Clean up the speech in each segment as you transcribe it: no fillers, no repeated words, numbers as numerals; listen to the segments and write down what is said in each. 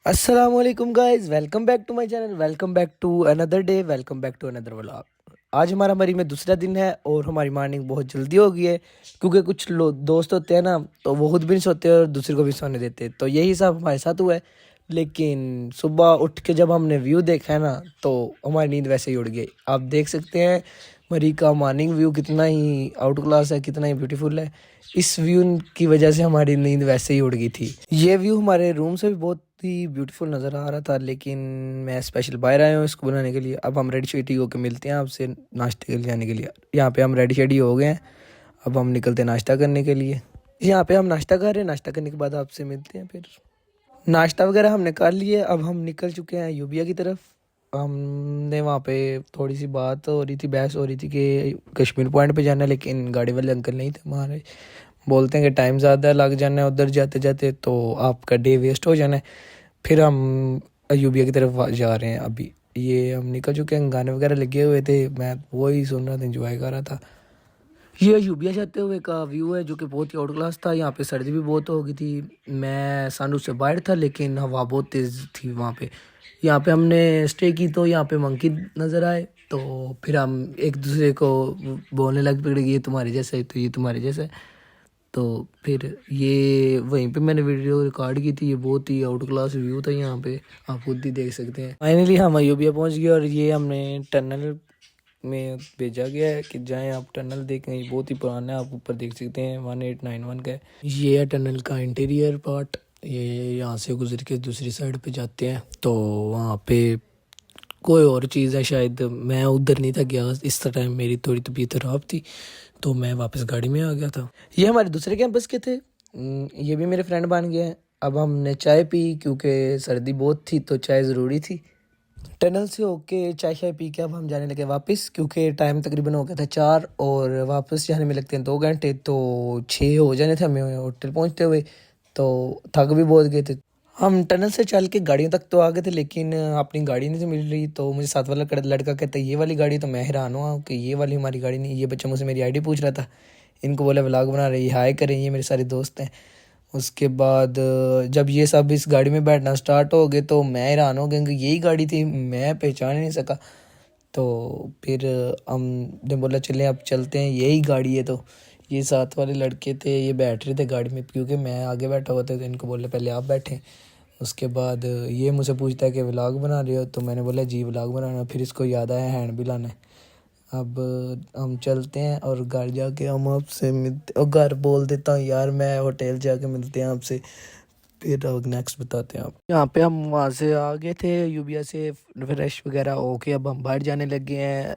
Aslam guys, welcome back to my channel. Welcome back to another day. Welcome back to another vlog. आज हमारा मरी में दूसरा दिन है और हमारी मॉर्निंग बहुत जल्दी हो गई है, क्योंकि कुछ दोस्त होते हैं ना, तो वो खुद भी नहीं सोते और दूसरे को भी सोने देते, तो यही सब हमारे साथ हुआ है। लेकिन सुबह उठ के जब हमने व्यू देखा है ना, तो हमारी नींद वैसे ही उड़ गई। आप देख सकते हैं मरी का मॉर्निंग व्यू कितना ही आउट क्लास है, कितना ही ब्यूटीफुल है। इस व्यू की वजह से हमारी नींद वैसे ही उड़ गई थी। ये व्यू हमारे रूम से भी बहुत ही ब्यूटीफुल नज़र आ रहा था, लेकिन मैं स्पेशल बाहर आया हूँ इसको बनाने के लिए। अब हम रेडी शेडी होकर मिलते हैं आपसे नाश्ते के लिए जाने के लिए। यहाँ पे हम रेडी शेडी हो गए हैं, अब हम निकलते हैं नाश्ता करने के लिए। यहाँ पे हम नाश्ता कर रहे हैं, नाश्ता करने के बाद आपसे मिलते हैं। फिर नाश्ता वगैरह हमने कर लिए, अब हम निकल चुके हैं यूबिया की तरफ। हमने वहाँ पे थोड़ी सी बात हो रही थी, बहस हो रही थी कि कश्मीर पॉइंट पे जाना है, लेकिन गाड़ी वाले अंकल नहीं थे हमारे। बोलते हैं कि टाइम ज़्यादा लग जाना है उधर जाते जाते, तो आपका डे वेस्ट हो जाना है। फिर हम यूबिया की तरफ जा रहे हैं। अभी ये हम निकल चुके हैं, गाने वगैरह लगे हुए थे, मैं वही सुन रहा था, इंजॉय कर रहा था। ये यूबिया जाते हुए का व्यू है, जो कि बहुत ही आउट क्लास था। यहाँ पे सर्दी भी बहुत हो गई थी, मैं सनरूफ से बाहर था, लेकिन हवा बहुत तेज़ थी वहाँ पे। यहाँ पे हमने स्टे की, तो यहाँ पे मंकी नज़र आए, तो फिर हम एक दूसरे को बोलने लग पड़े, ये तुम्हारे जैसा है, तो ये तुम्हारे जैसा है। तो फिर ये वहीं पे मैंने वीडियो रिकॉर्ड की थी। ये बहुत ही आउट क्लास व्यू था यहाँ पे, आप खुद ही देख सकते हैं। फाइनली हम अयोध्या पहुँच गए और ये हमने टनल में भेजा गया है कि जाएं आप टनल देखें। ये बहुत ही पुराना है, आप ऊपर देख सकते हैं, 1891 का है। ये है टनल का इंटीरियर पार्ट। ये यहाँ से गुजर के दूसरी साइड पे जाते हैं, तो वहाँ पे कोई और चीज़ है शायद, मैं उधर नहीं था गया इस टाइम, मेरी थोड़ी तबीयत खराब थी, तो मैं वापस गाड़ी में आ गया था। ये हमारे दूसरे कैंपस के थे, ये भी मेरे फ्रेंड बन गए हैं। अब हमने चाय पी, क्योंकि सर्दी बहुत थी तो चाय ज़रूरी थी। टनल से होके चाय शाय पी के अब हम जाने लगे वापस, क्योंकि टाइम तकरीबन हो गया था 4 और वापस जाने में लगते हैं 2 घंटे, तो 6 हो जाने थे हमें होटल पहुंचते हुए, तो थक भी बहुत गए थे। हम टनल से चल के गाड़ियों तक तो आ गए थे, लेकिन अपनी गाड़ी नहीं मिल रही, तो मुझे साथ वाला लड़का कहता है ये वाली गाड़ी, तो मैं हैरान हुआ कि ये वाली हमारी गाड़ी नहीं। ये बच्चा मुझसे मेरी आईडी पूछ रहा था, इनको बोला व्लॉग बना रहे, हाय करें, ये मेरे सारे दोस्त हैं। उसके बाद जब ये सब इस गाड़ी में बैठना स्टार्ट हो गए, तो मैं हैरान हो गया कि यही गाड़ी थी, मैं पहचान ही नहीं सका। तो फिर हमने बोला चलें अब चलते हैं, यही गाड़ी है। तो ये साथ वाले लड़के थे, ये बैठ रहे थे गाड़ी में, क्योंकि मैं आगे बैठा हुआ था, तो इनको बोला पहले आप बैठें। उसके बाद ये मुझसे पूछता है कि व्लॉग बना रहे हो, तो मैंने बोला जी व्लॉग बनाना। फिर इसको याद आया हैंड भी लाना है। अब हम चलते हैं और घर जाके हम आपसे मिलते, और घर बोल देता हूँ यार, मैं होटल जाके मिलते हैं आपसे। फिर नेक्स्ट बताते हैं आप। यहाँ पे हम वहाँ से आ गए थे यूबिया से, फ्रेश वगैरह होके अब हम बाहर जाने लगे हैं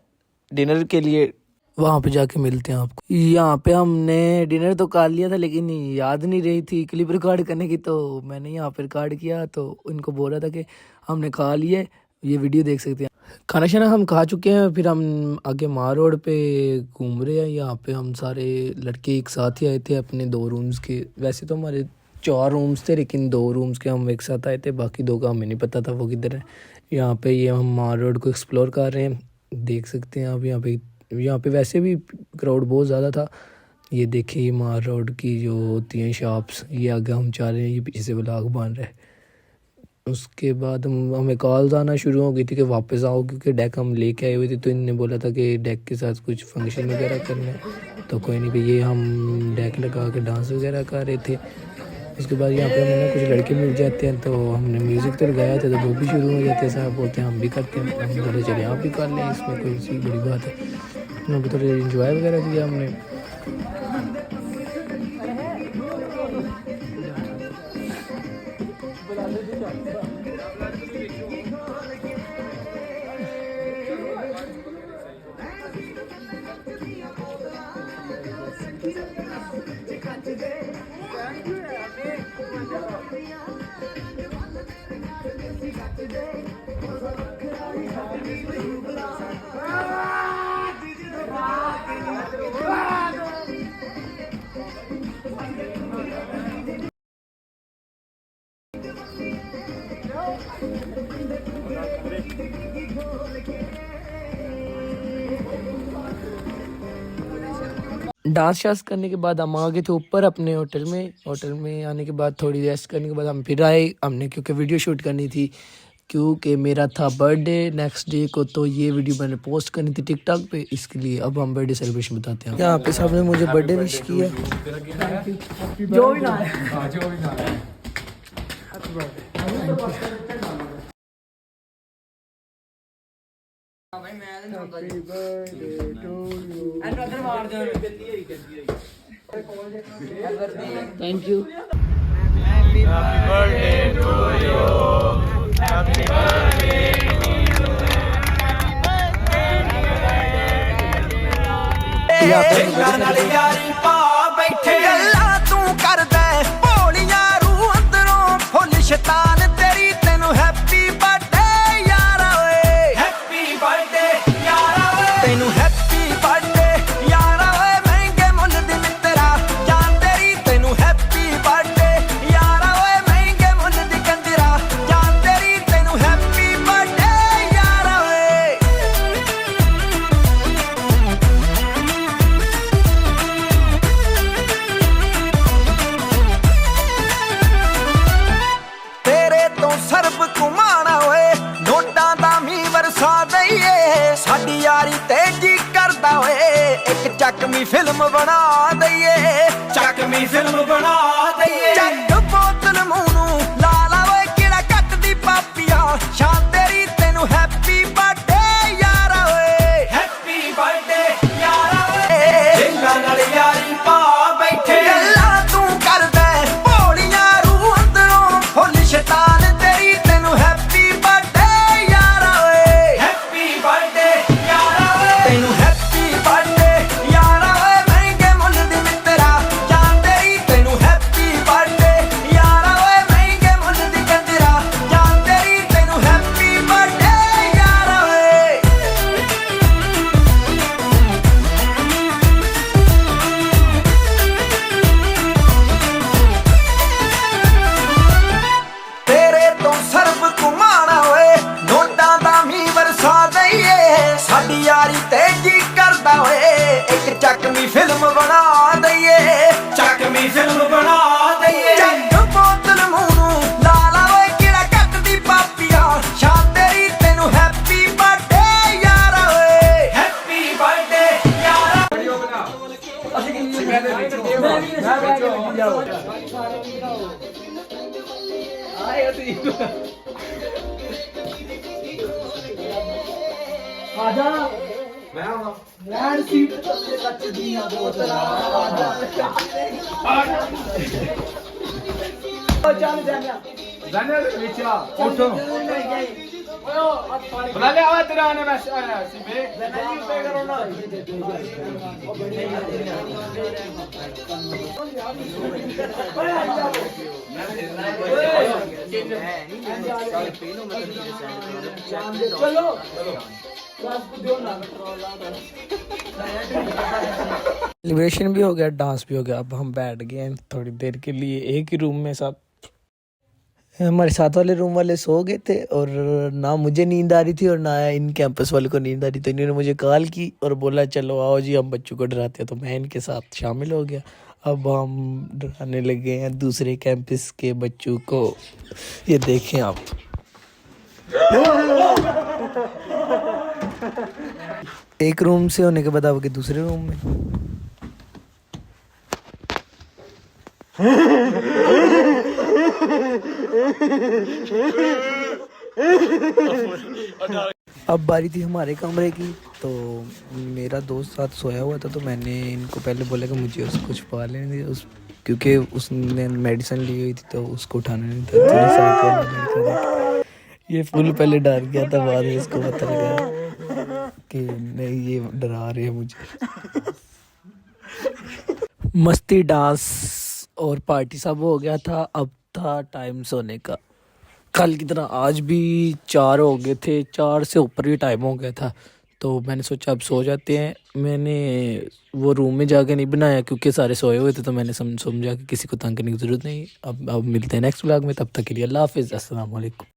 डिनर के लिए। वहाँ पे जाके मिलते हैं आपको। यहाँ पे हमने डिनर तो कर लिया था, लेकिन याद नहीं रही थी क्लिप रिकॉर्ड करने की, तो मैंने यहाँ पे रिकॉर्ड किया, तो उनको बोला था कि हमने खा लिए, ये वीडियो देख सकते हैं। खाना शाना हम खा चुके हैं, फिर हम आगे मार रोड पे घूम रहे हैं। यहाँ पे हम सारे लड़के एक साथ ही आए थे अपने 2 रूम्स के। वैसे तो हमारे 4 रूम्स थे, लेकिन 2 रूम्स के हम एक साथ आए थे, बाकी 2 का हमें नहीं पता था वो किधर है। यहाँ पे ये हम मार रोड को एक्सप्लोर कर रहे हैं, देख सकते हैं आप। यहाँ पे वैसे भी क्राउड बहुत ज़्यादा था। ये देखिए मार रोड की जो होती हैं शॉप्स, ये आगे हम जा रहे हैं, ये पीछे से व्लॉग बन रहा है। उसके बाद हमें कॉल्स आना शुरू हो गई थी कि वापस आओ, क्योंकि डेक हम लेके आए हुए थे, तो इन्होंने बोला था कि डेक के साथ कुछ फंक्शन वगैरह करना है। तो कोई नहीं भाई, ये हम डेक लगा के डांस वगैरह कर रहे थे। उसके बाद यहाँ पे हमें ना कुछ लड़के मिल जाते हैं, तो हमने म्यूज़िक तो लगाया था, तो वो भी शुरू हो जाते हैं, साहब बोलते हैं हम भी करते हैं। हम बोले चले आप भी कर लें, इसमें कोई सी बड़ी बात है। हम थोड़े इन्जॉय वगैरह किया हमने। डांस शांस करने के बाद हम आ गए थे ऊपर अपने होटल में आने के बाद थोड़ी रेस्ट करने के बाद हम फिर आए हमने क्योंकि वीडियो शूट करनी थी क्योंकि मेरा था बर्थडे नेक्स्ट डे को तो ये वीडियो मैंने पोस्ट करनी थी टिकटॉक पे इसके लिए अब हम बर्थडे सेलिब्रेशन बताते हैं। यहाँ पे सबने मुझे बर्थडे विश किया जो भी ना है। Thank you. Happy birthday to you. Happy birthday to you. ਨਾਲ ਯਾਰੀ ਪਾ ਬੈਠੇ ਗੱਲਾਂ ਤੂੰ ਕਰਦਾ ਭੋਲੀਆਂ ਰੂਹ ਅੰਦਰੋਂ ਫੁੱਲ ਸ਼ੈਤਾਨ ਤੇਰੀ ਤੈਨੂੰ ਹੈਪੀ ਬਰਥਡੇ ਯਾਰਾ ਓਏ ਹੈਪੀ ਬਰਥਡੇ ਯਾਰਾ ਓਏ ਤੈਨੂੰ ਹੈਪੀ ਬਰਥਡੇ ਯਾਰਾ ਓਏ ਮਹਿੰਗੇ ਮੁੱਲ ਦੀ ਮਿੱਤਰਾ ਜਾਨ ਤੇਰੀ ਤੈਨੂੰ ਹੈਪੀ ਬਰਥਡੇ ਯਾਰਾ ਓਏ ਮਹਿੰਗੇ ਮੁੱਲ ਦੀ ਕੰਜਰਾ ਜਾਨ ਤੇਰੀ ਤੈਨੂੰ ਹੈਪੀ ਬਰਥਡੇ ਯਾਰਾ ਓਏ। ਤੇਰੇ ਤੋਂ ਸਰਬ ਘੁਮਾਣਾ ਓਏ ਨੋਟਾਂ ਦਾ ਮੀਂਹ ਵਰਸਾ ਦਈਏ ਸਾਡੀ ਯਾਰੀ ਤੇ ਜੀ ਕਰਦਾ ਓਏ ਇੱਕ ਚੱਕਵੀਂ ਫਿਲਮ ਬਣਾ ਦਈਏ ਚੱਕਵੀਂ ਫਿਲਮ ਬਣਾ ਦਈਏ ਚੱਕ ਬੋਤਲ ਮੂੰਹ ਨੂੰ ਲਾ ਲਾ ਓਏ ਕਿਹੜਾ ਕੱਟਦੀ ਪਾਪੀਆਂ ਸ਼ਾਨ ਤੇਰੀ ਤੈਨੂੰ ਹੈਪੀ ਬਰਥਡੇ ਯਾਰਾ ਓਏ ਹੈਪੀ ਬਰਥਡੇ ਯਾਰਾ ਓਏ ਜਿੰਨਾਂ ਨਾਲ ਯਾਰੀ ਪਾ ਬੈਠੇ ਗੱਲਾਂ ਤੂੰ ਕਰਦਾ ਭੋਲੀਆਂ ਰੂਹ ਅੰਦਰੋਂ ਫੁੱਲ ਸ਼ੈਤਾਨ ਤੇਰੀ ਤੈਨੂੰ ਹੈਪੀ ਬਰਥਡੇ ਯਾਰਾ ਓਏ ਹੈਪੀ ਬਰਥਡੇ ਯਾਰਾ ਓਏ ਤੈਨੂੰ ਹੈਪੀ ਬਰਥਡੇ ਯਾਰਾ ਓਏ ਮਹਿੰਗੇ ਮੁੱਲ ਦੀ ਮਿੱਤਰਾ ਜਾਨ ਤੇਰੀ ਤੈਨੂੰ ਹੈਪੀ ਬਰਥਡੇ ਯਾਰਾ ਓਏ ਮਹਿੰਗੇ ਮੁੱਲ ਦੀ ਕੰਜਰਾ ਜਾਨ ਤੇਰੀ ਤੈਨੂੰ ਹੈਪੀ ਬਰਥਡੇ ਯਾਰਾ ਓਏ। ਤੇਰੇ ਤੋਂ ਸਰਬ ਘੁਮਾਣਾ ਓਏ ਨੋਟਾਂ ਦਾ ਮੀਂਹ ਵਰਸਾ ਦਈਏ ਸਾਡੀ ਯਾਰੀ ਤੇ ਜੀ ਕਰਦਾ ਓਏ ਇੱਕ ਚੱਕਵੀਂ ਫਿਲਮ ਬਣਾ ਦਈਏ ਚੱਕਵੀਂ ਫਿਲਮ ਬਣਾ ਦਈਏ ਚੱਕ ਬੋਤਲ ਮੂੰਹ ਨੂੰ ਲਾ ਲਾ ਓਏ ਕਿਹੜਾ ਕੱਟਦੀ ਪਾਪੀਆਂ ਸ਼ਾਨ ਤੇਰੀ ਤੈਨੂੰ ਹੈਪੀ ਬਰਥਡੇ ਯਾਰਾ ਓਏ ਹੈਪੀ ਬਰਥਡੇ ਯਾਰਾ। आजा मैं आना सीट पे कच्च दिया बोतला आजा चल जाना विचा उठो बुला ले आवा तेरा आने बस सीबे नहीं पे करो ना चलो सेलिब्रेशन भी हो गया डांस भी हो गया अब हम बैठ गए हैं थोड़ी देर के लिए एक ही रूम में सब हमारे साथ वाले रूम वाले सो गए थे और ना मुझे नींद आ रही थी और ना इन कैंपस वाले को नींद आ रही थी। इन्होंने मुझे कॉल की और बोला चलो आओ जी हम बच्चों को डराते हैं तो मैं इनके साथ शामिल हो गया। अब हम डराने लगे हैं दूसरे कैंपस के बच्चों को। ये देखें आप एक रूम से होने के बाद आप दूसरे रूम में अब बारी थी हमारे कमरे की तो मेरा दोस्त साथ सोया हुआ था तो मैंने इनको पहले बोला कि मुझे उसको छुपा लेने दे उस क्योंकि उसने मेडिसिन ली हुई थी तो उसको उठाना नहीं था। तो साथ वाला लड़का था ये फुल पहले डर गया था बाद में इसको पता लगा कि नहीं ये डरा रहे हैं मुझे। मस्ती डांस और पार्टी सब हो गया था। अब था टाइम सोने का। कल की तरह आज भी 4 हो गए थे, 4 से ऊपर ही टाइम हो गया था तो मैंने सोचा अब सो जाते हैं। मैंने वो रूम में जाके नहीं बनाया क्योंकि सारे सोए हुए थे तो मैंने समझा कि किसी को तंग करने की ज़रूरत नहीं। अब मिलते हैं नेक्स्ट व्लॉग में, तब तक के लिए अल्लाह हाफिज़, अस्सलाम वालेकुम।